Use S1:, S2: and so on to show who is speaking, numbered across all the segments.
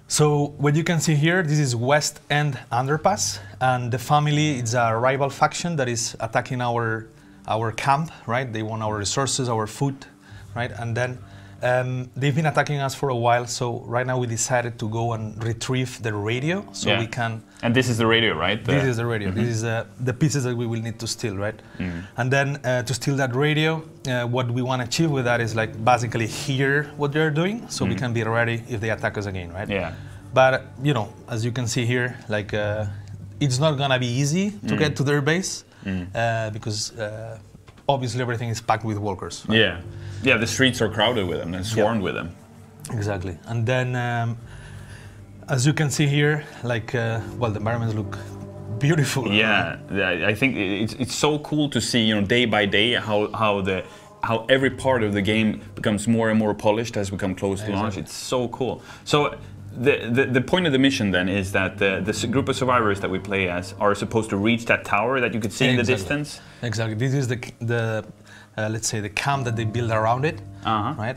S1: So what you can see here, this is West End Underpass, and the family is a rival faction that is attacking our camp, right? They want our resources, our food, right? And then they've been attacking us for a while, so right now we decided to go and retrieve the radio so we can...
S2: And this is the radio, right?
S1: This is the radio. This is the pieces that we will need to steal, right? And then to steal that radio, what we want to achieve with that is like basically hear what they're doing, so we can be ready if they attack us again, right?
S2: Yeah.
S1: But you know, as you can see here, like it's not gonna be easy to get to their base because obviously everything is packed with walkers. Right?
S2: Yeah. Yeah, the streets are crowded with them and swarmed with them.
S1: Exactly. And then, as you can see here, like, well, the environments look beautiful.
S2: Yeah, I think it's so cool to see, you know, day by day how every part of the game becomes more and more polished as we come close to launch. It's so cool. So the point of the mission then is that the group of survivors that we play as are supposed to reach that tower that you could see in the distance.
S1: Exactly. This is the let's say the camp that they build around it, right?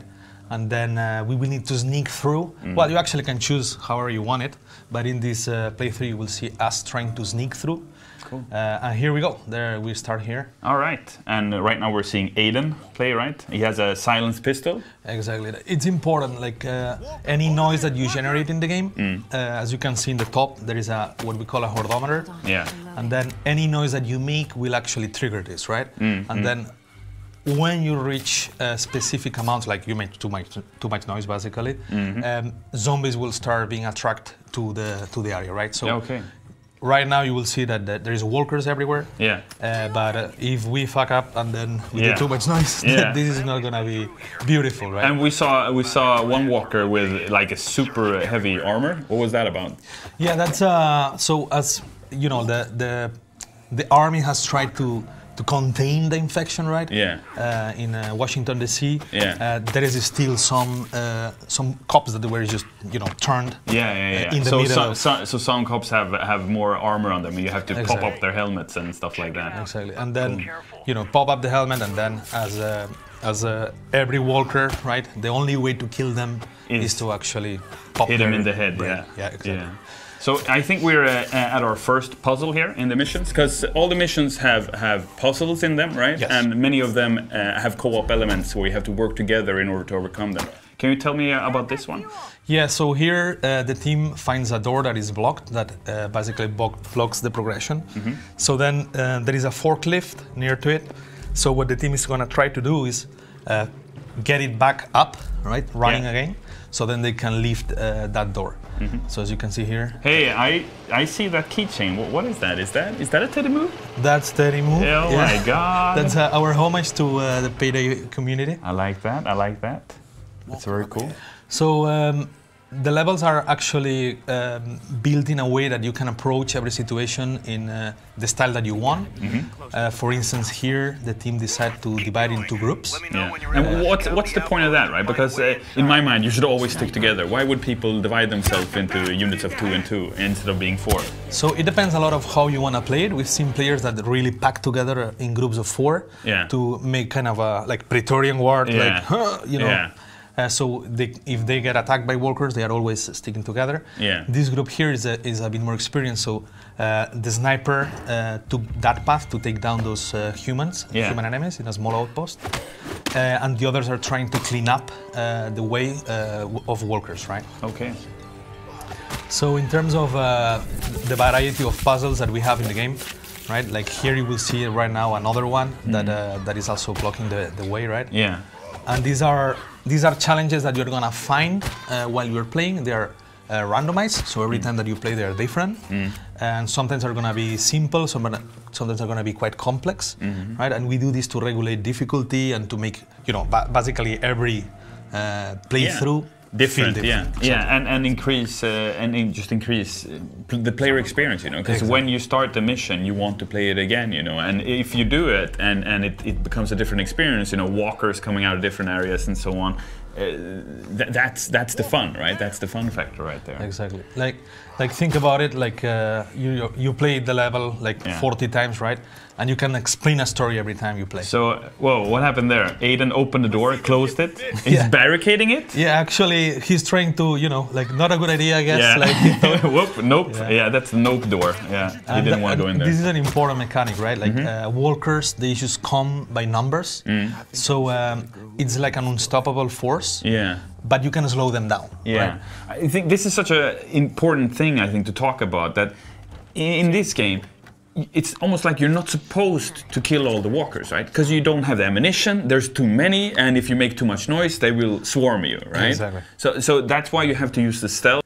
S1: And then we will need to sneak through. Well, you actually can choose however you want it, but in this playthrough you will see us trying to sneak through.
S2: Cool.
S1: And here we go. There we start here.
S2: All right. And right now we're seeing Aiden play, right? He has a silenced pistol.
S1: Exactly. It's important, like any noise that you generate in the game, as you can see in the top, there is a what we call a hordometer.
S2: Yeah.
S1: And then any noise that you make will actually trigger this, right? And then when you reach specific amounts, like you make too much noise, basically, zombies will start being attracted to the area, right? So right now you will see that there is walkers everywhere. Yeah. But if we fuck up and then we do too much noise, this is not gonna be beautiful, right?
S2: And we saw one walker with like a super heavy armor. What was that about?
S1: Yeah, that's so as you know, the army has tried to contain the infection, right? Yeah. In Washington D.C. Yeah. There is still some cops that were just turned.
S2: Yeah.
S1: In the middle.
S2: So some cops have more armor on them, and you have to pop up their helmets and stuff like that.
S1: Exactly. And then pop up the helmet, and then as every walker, right? The only way to kill them is to actually
S2: hit them in the head.
S1: Brain. Yeah. Exactly. Yeah.
S2: So I think we're at our first puzzle here in the missions, because all the missions have puzzles in them, right?
S1: Yes.
S2: And many of them have co-op elements where you have to work together in order to overcome them. Can you tell me about this one?
S1: Yeah, so here the team finds a door that is blocked, that basically blocks the progression. So then there is a forklift near to it. So what the team is going to try to do is get it back up, right, running again, so then they can lift that door. So as you can see here.
S2: Hey, I see that keychain. What is that? Is that a Teddy Move?
S1: That's Teddy Move.
S2: Oh my God!
S1: That's our homage to the Payday community.
S2: I like that. I like that. That's very cool.
S1: So the levels are actually built in a way that you can approach every situation in the style that you want. For instance, here the team decided to divide into groups.
S2: Yeah. And what's the point of that, right? Because in my mind, you should always stick together. Why would people divide themselves into units of 2 and 2 instead of being 4?
S1: So it depends a lot of how you want to play it. We've seen players that really pack together in groups of 4 to make kind of a like Praetorian Guard, like so if they get attacked by walkers, they are always sticking together. Yeah. This group here is a bit more experienced, so the sniper took that path to take down those human enemies in a small outpost, and the others are trying to clean up the way of walkers, right?
S2: Okay.
S1: So in terms of the variety of puzzles that we have in the game, right? Like here you will see right now another one that is also blocking the way, right? Yeah. And these are challenges that you're gonna find while you're playing. They are randomized, so every time that you play, they are different. And sometimes are gonna be simple, sometimes are gonna be quite complex, right? And we do this to regulate difficulty and to make basically every playthrough
S2: different. And increase just increase the player experience, because when you start the mission you want to play it again, and if you do it and it becomes a different experience, walkers coming out of different areas and so on, that's the fun, right? That's the fun factor right there.
S1: Exactly. Like think about it. Like you play the level like 40 times, right? And you can explain a story every time you play.
S2: So, whoa, what happened there? Aiden opened the door, closed it. He's barricading it.
S1: Yeah, actually, he's trying to, you know, like not a good idea, I guess.
S2: Yeah.
S1: Like,
S2: Whoop, nope. Yeah, that's the nope door. Yeah, he didn't want to go in there.
S1: This is an important mechanic, right? Like walkers, they just come by numbers. So it's like an unstoppable force.
S2: Yeah.
S1: But you can slow them down.
S2: Yeah.
S1: Right?
S2: I think this is such an important thing, I think, to talk about, that in this game, it's almost like you're not supposed to kill all the walkers, right? Because you don't have the ammunition, there's too many, and if you make too much noise, they will swarm you, right?
S1: Exactly.
S2: So that's why you have to use the stealth.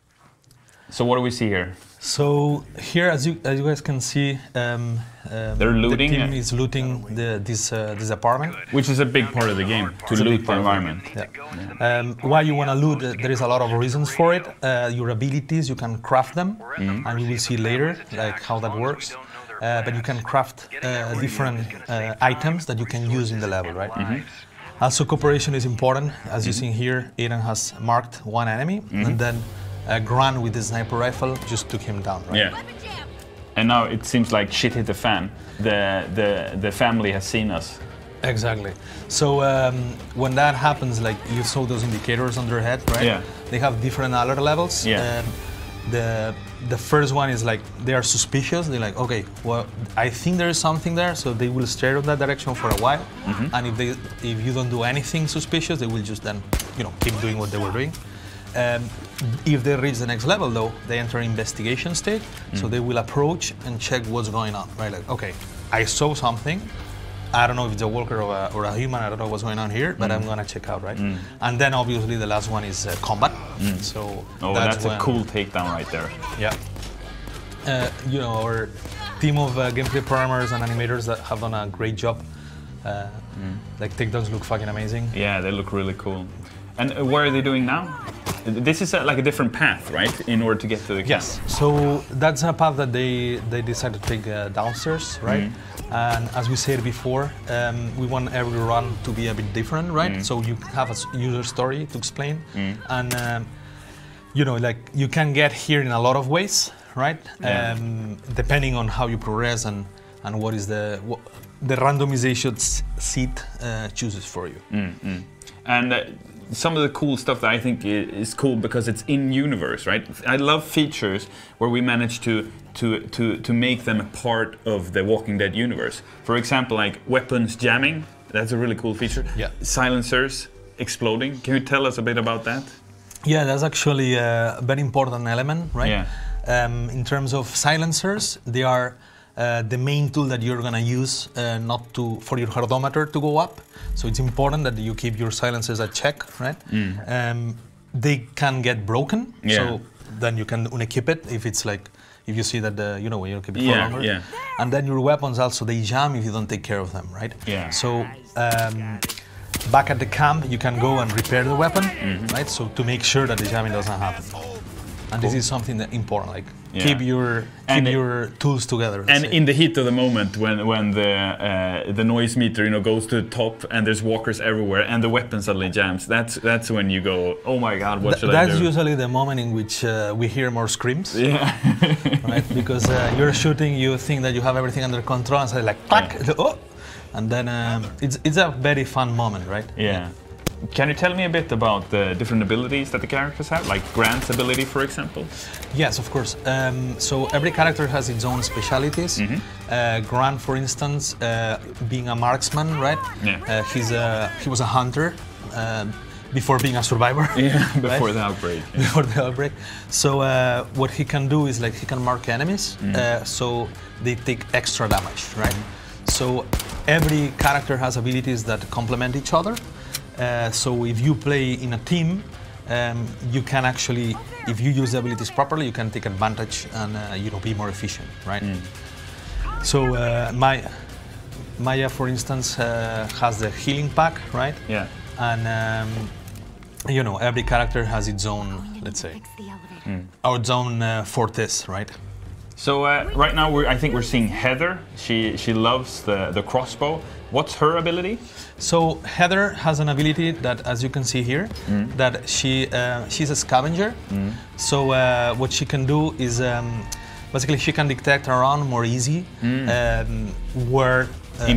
S2: So what do we see here?
S1: So here, as you guys can see,
S2: they're looting.
S1: The team is looting this apartment,
S2: which is a big part of the game, to loot the environment.
S1: Yeah. Why you want to loot? There is a lot of reasons for it. Your abilities, you can craft them, and you will see later like how that works. But you can craft different items that you can use in the level, right? Also, cooperation is important. As you see here, Aiden has marked one enemy, and then Grant with the sniper rifle just took him down, right?
S2: Yeah. And now it seems like shit hit the fan. The family has seen us.
S1: Exactly. So when that happens, like you saw those indicators on their head, right?
S2: Yeah.
S1: They have different alert levels.
S2: Yeah.
S1: The first one is like they are suspicious. They're like, okay, well, I think there is something there, so they will stare in that direction for a while. And if you don't do anything suspicious, they will just then, you know, keep doing what they were doing. If they reach the next level, though, they enter investigation state. So they will approach and check what's going on, right? Like, okay, I saw something. I don't know if it's a walker or a human. I don't know what's going on here, but I'm gonna check out, right? And then obviously the last one is combat. So
S2: that's a cool takedown right there.
S1: Yeah. You know, our team of gameplay programmers and animators that have done a great job. Like takedowns look fucking amazing.
S2: Yeah, they look really cool. And what are they doing now? This is like a different path, right? In order to get to the camp.
S1: Yes. So that's a path that they decided to take downstairs, right? And as we said before, we want every run to be a bit different, right? So you have a user story to explain, and you know, like you can get here in a lot of ways, right? Depending on how you progress and what is the randomization seat chooses for you.
S2: And some of the cool stuff that I think is cool because it's in universe, right? I love features where we manage to make them a part of the Walking Dead universe. For example, like weapons jamming, that's a really cool feature.
S1: Yeah.
S2: Silencers exploding. Can you tell us a bit about that?
S1: Yeah, that's actually a very important element, right?
S2: Yeah.
S1: In terms of silencers, they are the main tool that you're gonna use for your hardometer to go up. So it's important that you keep your silencers at check, right? They can get broken, so then you can unequip it if it's like, if you see that you know, when you keep it for longer.
S2: Yeah.
S1: And then your weapons also, they jam if you don't take care of them, right?
S2: Yeah.
S1: So back at the camp, you can go and repair the weapon, right? So to make sure that the jamming doesn't happen. And this is something that important, like keep your tools together.
S2: And in the heat of the moment, when the noise meter, you know, goes to the top and there's walkers everywhere and the weapon suddenly jams, that's when you go, oh my God, what should I do?
S1: That's usually the moment in which we hear more screams.
S2: Yeah.
S1: Right? Because you're shooting, you think that you have everything under control, and suddenly like, clack, oh! And then it's a very fun moment, right?
S2: Yeah. Can you tell me a bit about the different abilities that the characters have, like Grant's ability, for example?
S1: Yes, of course. So every character has its own specialities. Grant, for instance, being a marksman, right?
S2: Yeah.
S1: He was a hunter before being a survivor.
S2: Yeah, before
S1: right?
S2: the outbreak. Yeah.
S1: Before the outbreak. So what he can do is like he can mark enemies, so they take extra damage, right? So every character has abilities that complement each other. So if you play in a team, you can actually, if you use the abilities properly, you can take advantage and you know, be more efficient, right? So Maya, for instance, has the healing pack, right?
S2: Yeah.
S1: And you know, every character has its own, let's say, its own fortes, right?
S2: So right now, I think we're seeing Heather. She loves the crossbow. What's her ability?
S1: So Heather has an ability that, as you can see here, that she's a scavenger. So what she can do is basically she can detect around more easy where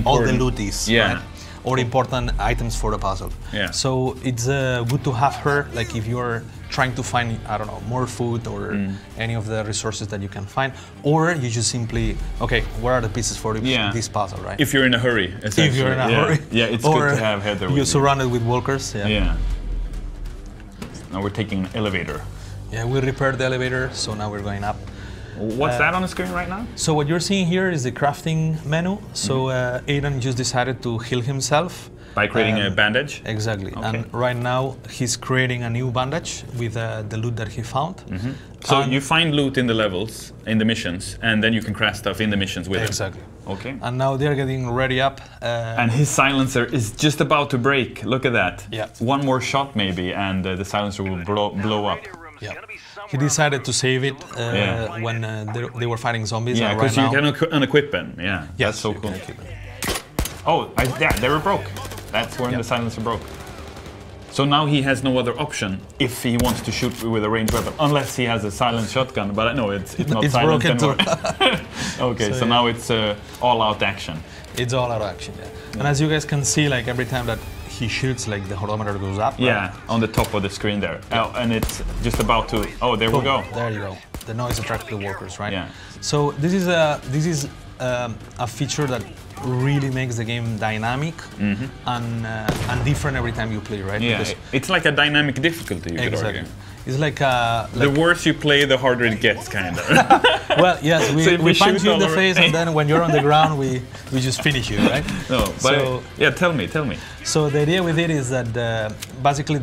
S1: all the loot is, right? Or important items for the puzzle. So it's good to have her, like if you're trying to find, I don't know, more food or any of the resources that you can find, or you just simply, okay, where are the pieces for this puzzle, right?
S2: If you're in a hurry, essentially.
S1: If you're in a hurry.
S2: Yeah, it's good to have Heather with
S1: you're surrounded with walkers.
S2: Yeah. Now we're taking an elevator.
S1: Yeah, we repaired the elevator, so now we're going up.
S2: What's that on the screen right now?
S1: So what you're seeing here is the crafting menu. So Aiden just decided to heal himself.
S2: By creating a bandage?
S1: Exactly. Okay. And right now he's creating a new bandage with the loot that he found.
S2: So you find loot in the levels, in the missions, and then you can craft stuff in the missions with it.
S1: Exactly.
S2: Okay.
S1: And now they're getting ready up.
S2: And his silencer is just about to break. Look at that.
S1: Yeah.
S2: One more shot maybe, and the silencer will blow up.
S1: Yeah. He decided to save it when they were fighting zombies.
S2: Yeah, because you can unequip them. Yeah,
S1: yes,
S2: that's so cool. Oh, yeah, they were broke. That's when the silencer broke. So now he has no other option if he wants to shoot with a ranged weapon, unless he has a silent shotgun. But I know it's not silent anymore. Okay, so now it's all-out action.
S1: It's all-out action, yeah. And as you guys can see, like every time that he shoots, like the horometer goes up.
S2: Yeah, right? On the top of the screen there. Oh, and it's just about to. Oh, there we go.
S1: There you go. The noise attracts the walkers, right?
S2: Yeah.
S1: So this is a feature that really makes the game dynamic and different every time you play, right?
S2: Yeah, because it's like a dynamic difficulty. You could argue.
S1: It's like
S2: the worse you play, the harder it gets, kind of.
S1: Well, yes, we punch you in the face, and then when you're on the ground, we just finish you, right?
S2: No, but so, yeah, tell me.
S1: So the idea with it is that basically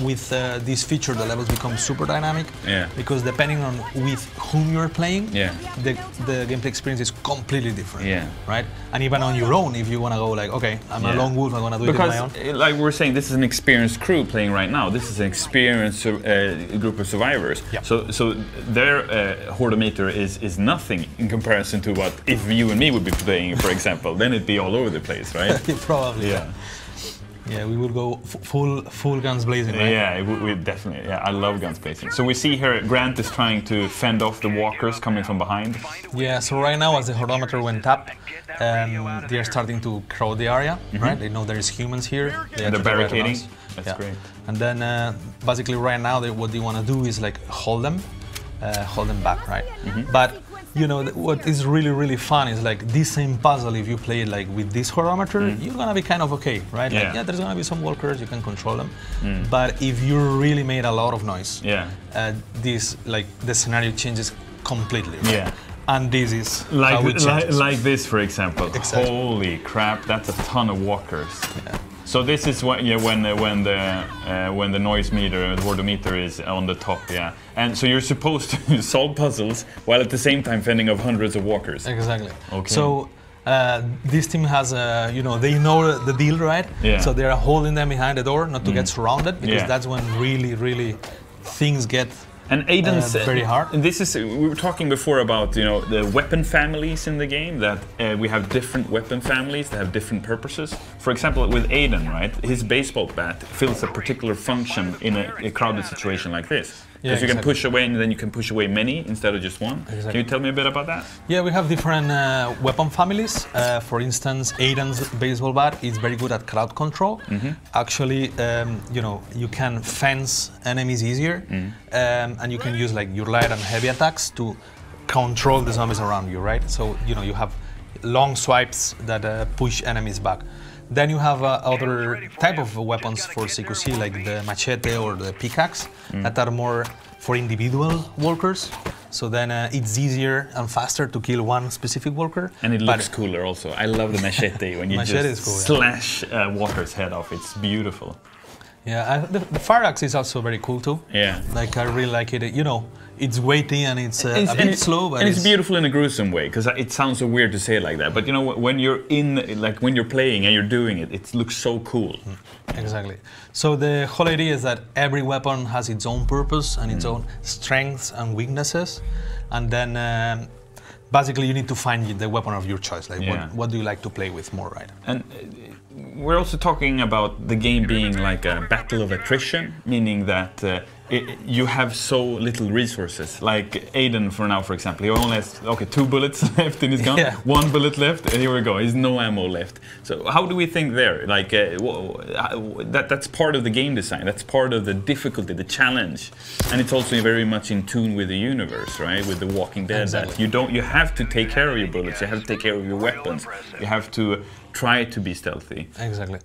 S1: with this feature, the levels become super dynamic.
S2: Yeah.
S1: Because depending on with whom you're playing, the gameplay experience is completely different.
S2: Yeah.
S1: Right. And even on your own, if you want to go like, okay, I'm a lone wolf, I'm gonna do it on my own.
S2: Because, like we're saying, this is an experienced crew playing right now. This is an experienced group of survivors.
S1: Yeah.
S2: So their hordometer is nothing in comparison to what if you and me would be playing, for example. Then it'd be all over the place, right?
S1: Probably. Yeah. Yeah, we will go full guns blazing, right?
S2: Yeah, we definitely. Yeah, I love guns blazing. So we see here Grant is trying to fend off the walkers coming from behind.
S1: Yeah, so right now as the horometer went up, they are starting to crowd the area, right? They know there is humans here.
S2: They're barricading. That's great.
S1: And then basically right now what they want to do is like hold them back, right? But you know, what is really fun is like this same puzzle, if you play it like with this horometer, you're gonna be kind of okay, right?
S2: Yeah.
S1: Like, yeah, there's gonna be some walkers, you can control them. But if you really made a lot of noise, this, like, the scenario changes completely. Right? Yeah. And this is
S2: like this, for example.
S1: Exactly.
S2: Holy crap, that's a ton of walkers.
S1: Yeah.
S2: So this is when the noise meter, the hordometer is on the top, and so you're supposed to solve puzzles while at the same time fending off hundreds of walkers.
S1: Exactly.
S2: Okay.
S1: So this team has you know, they know the deal, right?
S2: Yeah.
S1: So they're holding them behind the door not to get surrounded, because that's when really things get.
S2: And Aiden's
S1: very hard.
S2: This is, we were talking before about, you know, the weapon families in the game, that we have different weapon families that have different purposes. For example, with Aiden, right, his baseball bat fills a particular function in a crowded situation like this. Because you can push away, and then you can push away many instead of just one. Exactly. Can you tell me a bit about that?
S1: Yeah, we have different weapon families. For instance, Aiden's baseball bat is very good at crowd control. Actually, you know, you can fence enemies easier, and you can use like your light and heavy attacks to control the zombies around you, right? So, you know, you have long swipes that push enemies back. Then you have other type of weapons for CQC, like the machete or the pickaxe, that are more for individual walkers. So then it's easier and faster to kill one specific walker.
S2: And it looks cooler also. I love the machete when you just slash walker's head off. It's beautiful.
S1: Yeah, the fire axe is also very cool too.
S2: Yeah.
S1: Like I really like it. You know, it's weighty and it's a bit slow, but
S2: it's beautiful in a gruesome way, because it sounds so weird to say it like that. But you know, when you're when you're playing and you're doing it, it looks so cool.
S1: Exactly. So the whole idea is that every weapon has its own purpose and its own strengths and weaknesses, and then basically you need to find the weapon of your choice. Like what do you like to play with more, right?
S2: And we're also talking about the game being like a battle of attrition, meaning that you have so little resources. Like Aiden for now, for example, he only has 2 bullets left in his gun, 1 bullet left, and here we go, he's no ammo left. So how do we think there? Like that's part of the game design, that's part of the difficulty, the challenge, and it's also very much in tune with the universe, right? With The Walking Dead, that you have to take care of your bullets, you have to take care of your weapons, you have to try to be stealthy.
S1: Exactly.